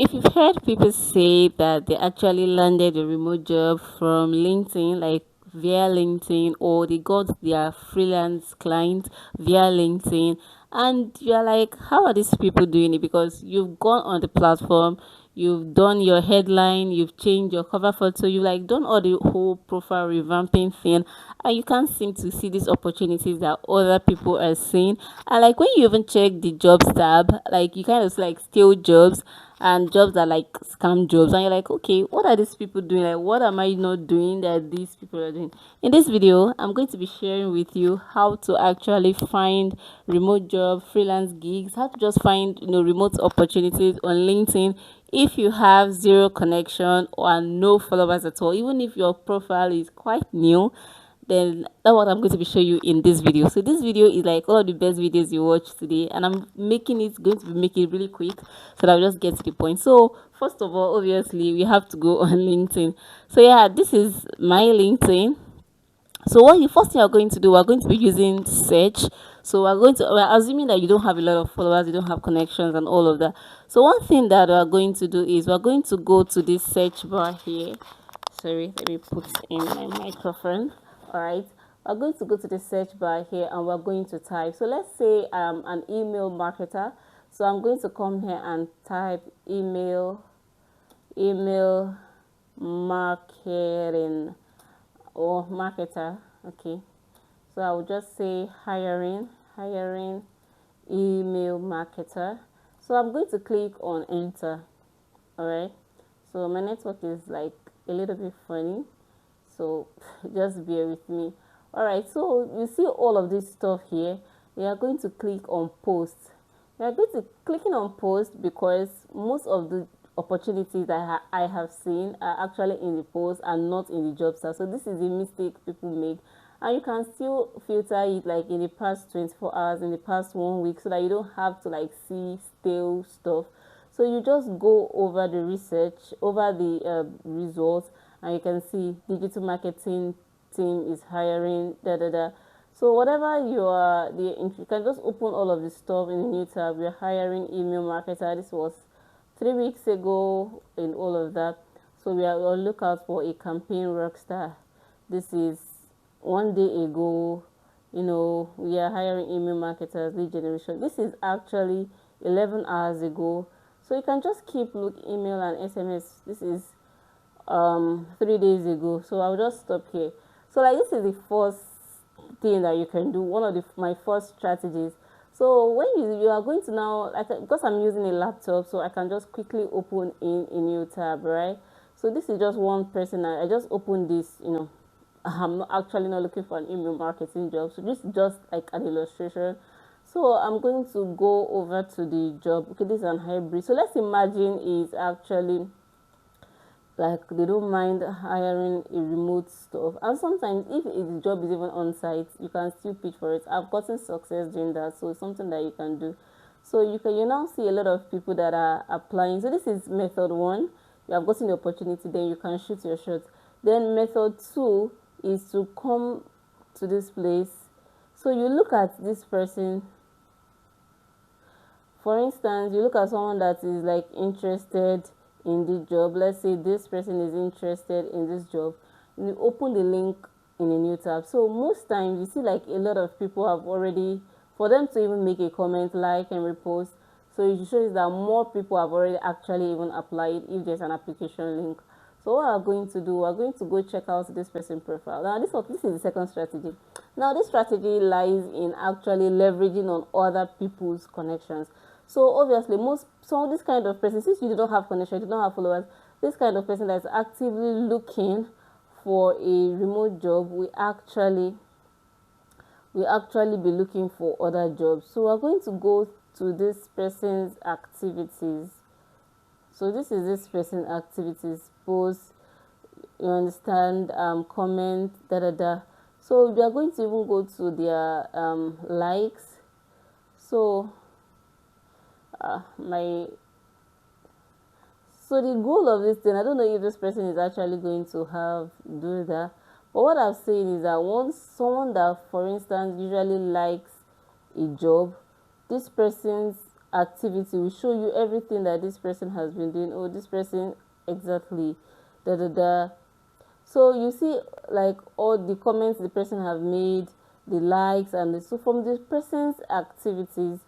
if you've heard people say that they actually landed a remote job from LinkedIn, like via LinkedIn, or they got their freelance client via LinkedIn, and you're like, how are these people doing it? Because you've gone on the platform, you've done your headline, you've changed your cover photo, you like done all the whole profile revamping thing, and you can't seem to see these opportunities that other people are seeing. And like when you even check the jobs tab, like you kind of see, like, still jobs and jobs are like scam jobs, and you're like, okay, what are these people doing? Like, what am I not doing that these people are doing? In this video, I'm going to be sharing with you how to actually find remote job, freelance gigs, how to just find, remote opportunities on LinkedIn if you have zero connection or no followers at all. Even if your profile is quite new, then that's what I'm going to be showing you in this video. So this video is like all of the best videos you watch today, and I'm making it going to be making it really quick so that I'll just get to the point. So first of all, obviously we have to go on LinkedIn. So yeah, this is my LinkedIn. So what you first thing you're going to do, we're going to be using search. So we're assuming that you don't have a lot of followers, you don't have connections and all of that. So one thing that we're going to do is we're going to go to this search bar here. Sorry, let me put in my microphone. All right, we're going to go to the search bar here and we're going to type. So let's say I'm an email marketer. So I'm going to come here and type email marketing or marketer. Okay, so I will just say hiring email marketer. So I'm going to click on enter. All right, so my network is like a little bit funny, so just bear with me. All right, so you see all of this stuff here. We are going to click on post. We are going to clicking on post because most of the opportunities that I have seen are actually in the post and not in the job search. So this is a mistake people make, and you can still filter it like in the past 24 hours, in the past 1 week, so that you don't have to like see stale stuff. So you just go over the research, over the results, and you can see digital marketing team is hiring, da da da. So whatever you can just open all of the stuff in a new tab. We're hiring email marketer. This was 3 weeks ago in all of that. So we are on lookout for a campaign rockstar. This is 1 day ago. We are hiring email marketers, lead generation. This is actually 11 hours ago. So you can just keep email and SMS. This is 3 days ago. So I'll just stop here. So like this is the first thing that you can do, one of my first strategies. So when you are going to now, like, because I'm using a laptop, so I can just quickly open in a new tab, right? So this is just one person. I just opened this. I'm not actually not looking for an email marketing job, so this is just like an illustration. So I'm going to go over to the job. Okay, this is an hybrid. So let's imagine is actually like they don't mind hiring a remote stuff, and sometimes if the job is even on site, you can still pitch for it. I've gotten success doing that, so it's something that you can do. So you now see a lot of people that are applying. So this is method one. You have gotten the opportunity, then you can shoot your shot. Then method two is to come to this place. So you look at this person. For instance, you look at someone that is like interested in the job. Let's say this person is interested in this job. You open the link in a new tab. So most times you see like a lot of people have already, for them to even make a comment, like and repost. So it shows that more people have already actually even applied if there's an application link. So what we're going to do, we're going to go check out this person profile. Now this is the second strategy. Now this strategy lies in actually leveraging on other people's connections. So obviously this kind of person, since you don't have connection, you don't have followers, this kind of person that's actively looking for a remote job, we actually be looking for other jobs. So we're going to go to this person's activities. So this is this person activities, post, you understand, comment, da da da. So we are going to even go to their likes. So so the goal of this thing, I don't know if this person is actually going to do that, but what I've seen is that once someone that, for instance, usually likes a job, this person's activity will show you everything that this person has been doing. Oh, this person exactly da da da. So you see like all the comments the person have made, the likes, and so from the person's activities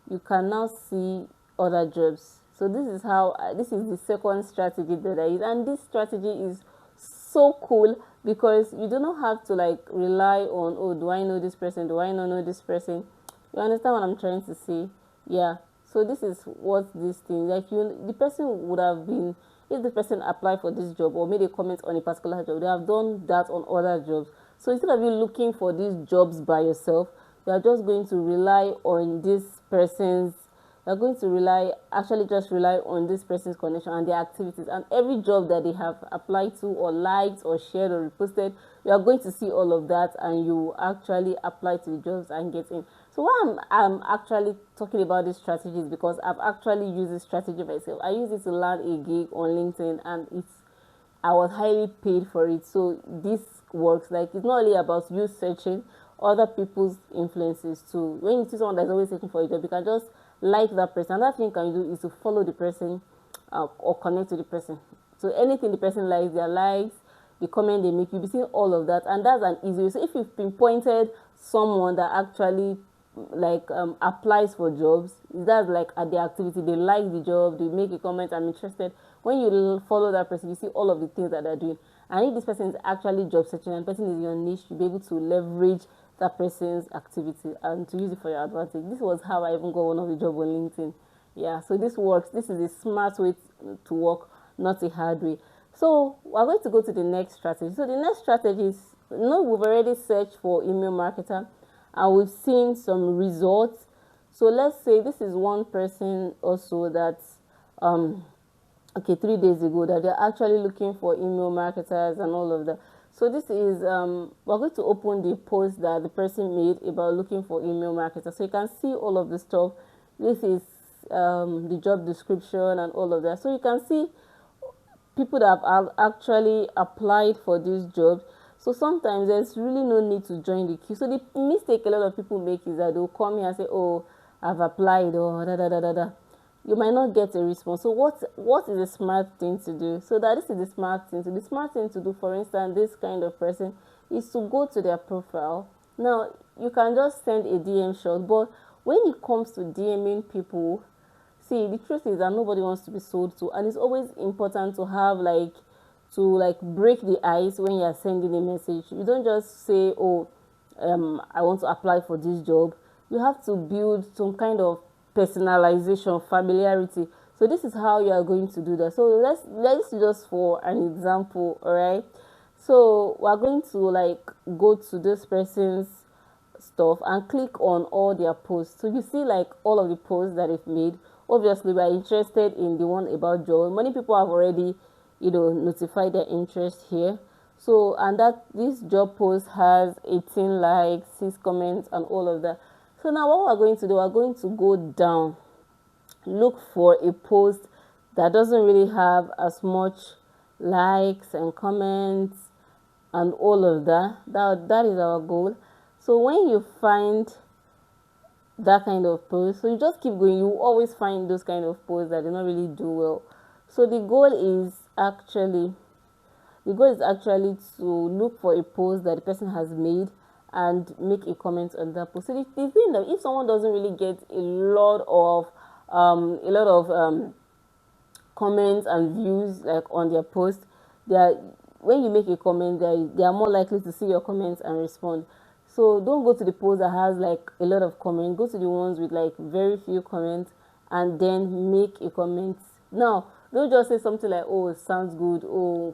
you can now see other jobs. So this is how this is the second strategy that I use, and this strategy is so cool because you do not have to like rely on, oh, do I know this person, do I not know this person. You understand what I'm trying to say? Yeah. So this is what this thing, like, you, the person would have been, if the person applied for this job or made a comment on a particular job, they have done that on other jobs. So instead of you looking for these jobs by yourself, you are just going to rely on this person's, you're going to rely, actually just rely on this person's connection and their activities, and every job that they have applied to or liked or shared or reposted, you are going to see all of that, and you actually apply to the jobs and get in. So why I'm actually talking about this strategy is because I've actually used this strategy myself. I use it to land a gig on LinkedIn, and I was highly paid for it. So this works. Like, it's not only about you searching other people's influences too. When you see someone that's always searching for a job, you can just like that person. Another thing you can do is to follow the person or connect to the person. So anything the person likes, their likes, the comment they make, you'll be seeing all of that, and that's an easy way. So if you've pinpointed someone that actually like applies for jobs, that's like at the activity, they like the job, they make a comment, I'm interested. When you follow that person, you see all of the things that they're doing, and if this person is actually job searching and person is your niche, you'll be able to leverage that person's activity and to use it for your advantage. This was how I even got one of the job on LinkedIn. Yeah, so this works. This is a smart way to work, not a hard way. So we're going to go to the next strategy. So the next strategy is, you know, we've already searched for email marketer and we've seen some results. So let's say this is one person also that okay, 3 days ago, that they're actually looking for email marketers and all of that. So this is we're going to open the post that the person made about looking for email marketers, so you can see all of the stuff. This is the job description and all of that, so you can see people that have actually applied for these jobs. So sometimes there's really no need to join the queue. So the mistake a lot of people make is that they'll come here and say, oh, I've applied, or da da da da da. You might not get a response. So what is a smart thing to do? So that this is the smart thing. So the smart thing to do, for instance, this kind of person, is to go to their profile. Now you can just send a DM shot, but when it comes to DMing people, see, the truth is that nobody wants to be sold to, and it's always important to have like break the ice when you're sending a message. You don't just say, oh, I want to apply for this job. You have to build some kind of personalization, familiarity. So this is how you are going to do that. So let's just for an example, all right? So we're going to like go to this person's stuff and click on all their posts. So you see like all of the posts that they've made. Obviously, we are interested in the one about job. Many people have already, you know, notified their interest here. So, and that this job post has 18 likes, 6 comments, and all of that. So now what we're going to do, we're going to go down, look for a post that doesn't really have as much likes and comments and all of that. That is our goal. So when you find that kind of post, so you just keep going, you always find those kind of posts that do not really do well. So the goal is actually to look for a post that the person has made and make a comment on that post. So the thing that if someone doesn't really get a lot of comments and views like on their post, when you make a comment, they are more likely to see your comments and respond. So don't go to the post that has like a lot of comments. Go to the ones with like very few comments and then make a comment. Now, don't just say something like, oh, it sounds good, oh,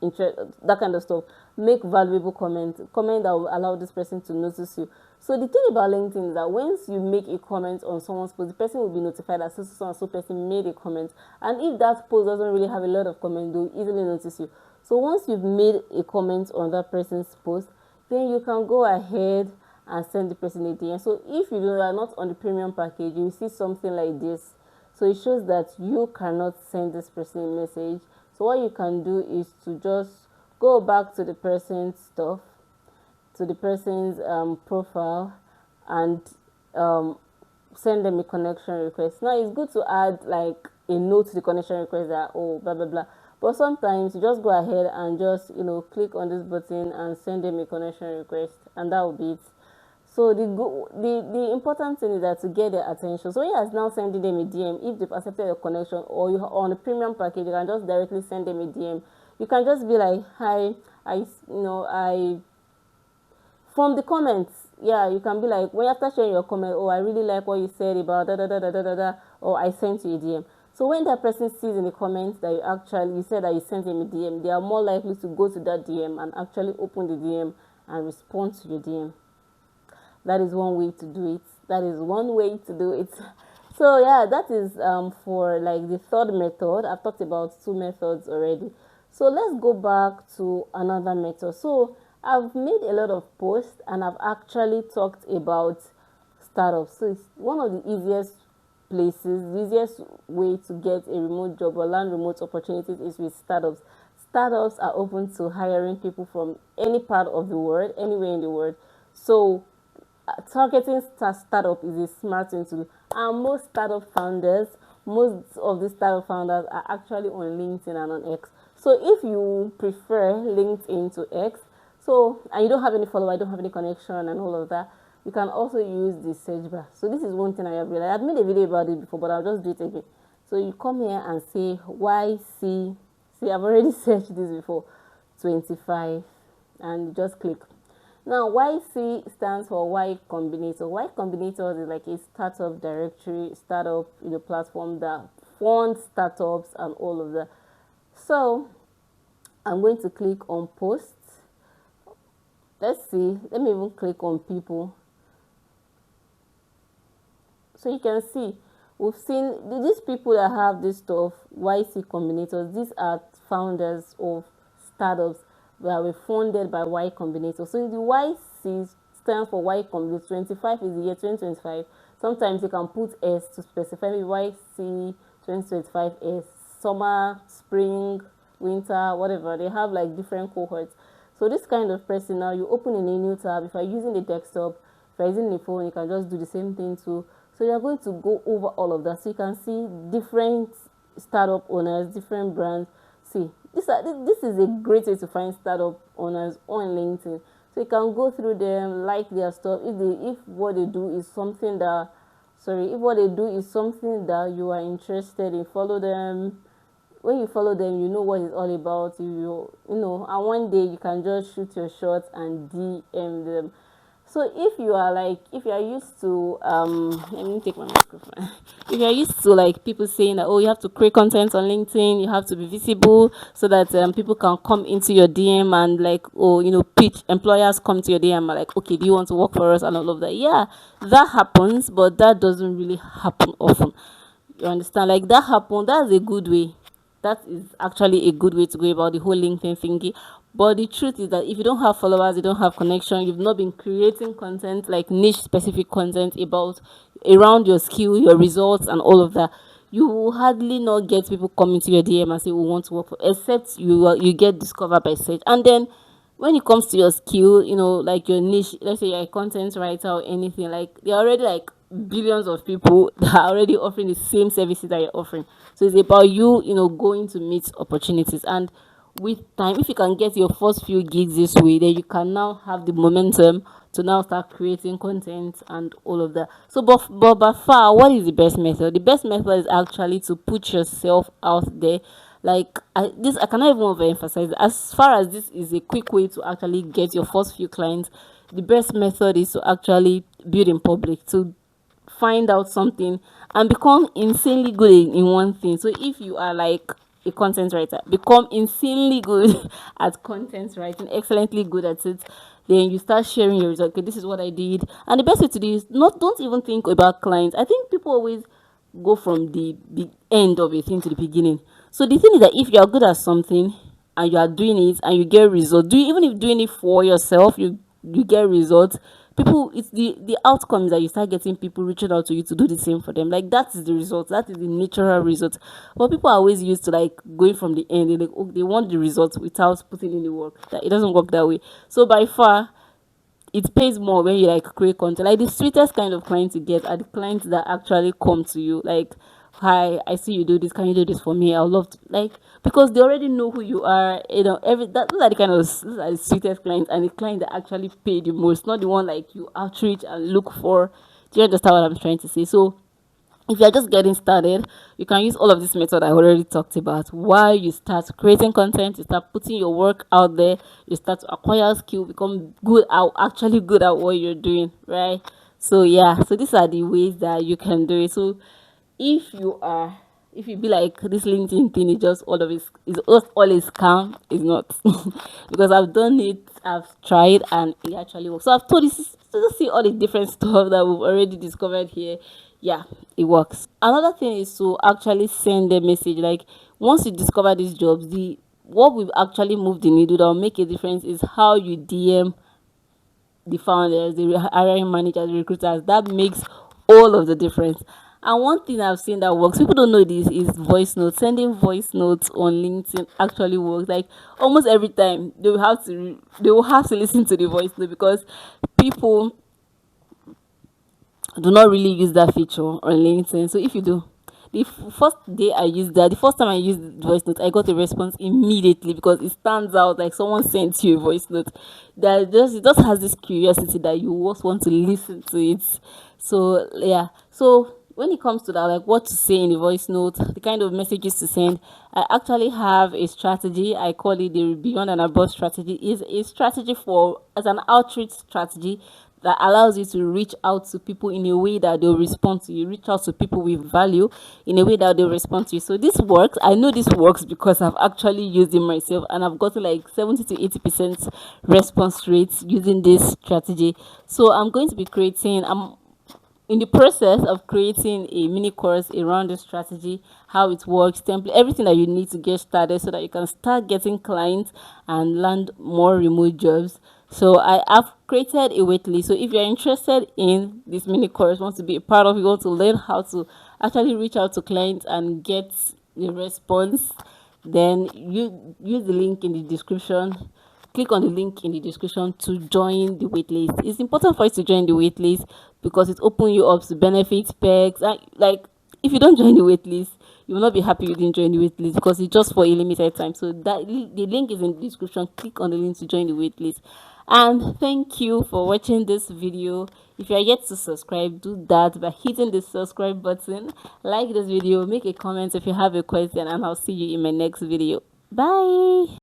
that kind of stuff. Make valuable comment that will allow this person to notice you. So the thing about LinkedIn is that once you make a comment on someone's post, the person will be notified that so and so person made a comment, and if that post doesn't really have a lot of comments, they'll easily notice you. So once you've made a comment on that person's post, then you can go ahead and send the person a DM. So if you are not on the premium package, you see something like this. So it shows that you cannot send this person a message. So what you can do is to just go back to the person's stuff, to the person's profile, and send them a connection request. Now it's good to add like a note to the connection request that, oh, blah blah blah, but sometimes you just go ahead and just, click on this button and send them a connection request, and that will be it. So the important thing is that to get their attention. So when you are now sending them a DM, if they've accepted your connection or you are on a premium package, you can just directly send them a DM. You can just be like, hi, I from the comments, yeah, you can be like, when after sharing your comment, oh, I really like what you said about da da da da da da da, or I sent you a DM. So when that person sees in the comments that you said that you sent him a DM, they are more likely to go to that DM and actually open the DM and respond to your DM. That is one way to do it. That is one way to do it. So yeah, that is for like the third method. I've talked about two methods already. So let's go back to another method. So I've made a lot of posts and I've actually talked about startups. So it's one of the easiest places, the easiest way to get a remote job or land remote opportunities is with startups. Startups are open to hiring people from any part of the world, anywhere in the world. So targeting startup is a smart thing to do, and most of the startup founders are actually on LinkedIn and on X. So if you prefer LinkedIn to X, so and you don't have any follower, you don't have any connection and all of that, you can also use the search bar. So this is one thing I have realized. I've made a video about it before, but I'll just do it again. So you come here and say YC. See, I've already searched this before, 25, and you just click. Now, YC stands for Y Combinator. Y Combinator is like a startup directory, startup platform that funds startups and all of that. So, I'm going to click on posts. Let's see. Let me even click on people. So you can see, we've seen these people that have this stuff, YC Combinators. These are founders of startups that were funded by Y Combinator. So the YC stands for Y Combinator. 25 is the year 2025. Sometimes you can put S to specify YC 2025 S, summer, spring, winter, whatever. They have like different cohorts. So this kind of person, now you open in a new tab. If you're using the desktop, if you're using the phone, you can just do the same thing too. So you're going to go over all of that. So you can see different startup owners, different brands. See, this is a great way to find startup owners on LinkedIn. So you can go through them, like their stuff. If what they do is something that you are interested in, follow them. When you follow them, you know what it's all about. And one day you can just shoot your shots and DM them. So if you are used to let me take my microphone. If you are used to like people saying that, oh, you have to create content on LinkedIn, you have to be visible so that people can come into your DM and like, pitch, employers come to your DM and like, okay, do you want to work for us and all of that? Yeah, that happens, but that doesn't really happen often. You understand? Like that happened, that's a good way. That is actually a good way to go about the whole LinkedIn thingy. But the truth is that if you don't have followers, you don't have connection, you've not been creating content, like niche specific content around your skill, your results and all of that, you will hardly not get people coming to your DM and say, we want to work for, except you get discovered by search. And then when it comes to your skill, like your niche, let's say you're a content writer or anything, like there are already like billions of people that are already offering the same services that you're offering. So it's about you, going to meet opportunities. And with time, if you can get your first few gigs this way, then you can now have the momentum to now start creating content and all of that. So but by far, what is the best method? The best method is actually to put yourself out there. Like I cannot even overemphasize. As far as this is a quick way to actually get your first few clients, the best method is to actually build in public, to find out something and become insanely good in one thing. So if you are like a content writer, become insanely good at content writing, excellently good at it. Then you start sharing your results. Okay, this is what I did. And the best way to do is don't even think about clients. I think people always go from the end of a thing to the beginning. So the thing is that if you are good at something and you are doing it and you get results, even if doing it for yourself, you get results. People, it's the outcomes that you start getting people reaching out to you to do the same for them. Like that is the result. That is the natural result. But people are always used to like going from the end. They want the results without putting in the work. That it doesn't work that way. So by far, it pays more when you like create content. Like the sweetest kind of clients you get are the clients that actually come to you like, hi, I see you do this, can you do this for me? I would love to, like, because they already know who you are, you know, every that those are the kind of, those are the sweetest clients, and the client that actually pay the most, not the one like you outreach and look for. Do you understand what I'm trying to say? So if you're just getting started, you can use all of this method I already talked about. While you start creating content, you start putting your work out there, you start to acquire skill, become good at, actually good at what you're doing, right? So yeah, so these are the ways that you can do it. So if you are, if you be like this LinkedIn thing is just all of it is all is scam, is not. Because I've done it, I've tried, and it actually works. So I've told you to see all the different stuff that we've already discovered here. Yeah, it works. Another thing is to actually send a message. Like once you discover these jobs, the what will actually move the needle that will make a difference is how you DM the founders, the hiring managers, the recruiters. That makes all of the difference. And one thing I've seen that works, people don't know this, is voice notes. Sending voice notes on LinkedIn actually works. Like almost every time they will have to listen to the voice note, because people do not really use that feature on LinkedIn. So if you do, the first day I used that, the first time I used the voice note, I got a response immediately because it stands out like someone sent you a voice note. That just it just has this curiosity that you just want to listen to it. So yeah, so when it comes to that, like what to say in the voice note, the kind of messages to send, I actually have a strategy. I call it the beyond and above strategy. Is a strategy for as an outreach strategy that allows you to reach out to people in a way that they'll respond to you. Reach out to people with value in a way that they'll respond to you. So this works. I know this works because I've actually used it myself, and I've gotten like 70 to 80% response rates using this strategy. So I'm going to be creating. I'm in the process of creating a mini course around this strategy, how it works, template, everything that you need to get started so that you can start getting clients and land more remote jobs. So I have created a waitlist. So if you're interested in this mini course, want to be a part of it, want to learn how to actually reach out to clients and get the response, then you use the link in the description. Click on the link in the description to join the waitlist. It's important for you to join the waitlist because it opens you up to benefits, perks. And like if you don't join the waitlist, you will not be happy you didn't join the waitlist because it's just for a limited time. So that the link is in the description. Click on the link to join the waitlist. And thank you for watching this video. If you are yet to subscribe, do that by hitting the subscribe button. Like this video, make a comment if you have a question, and I'll see you in my next video. Bye.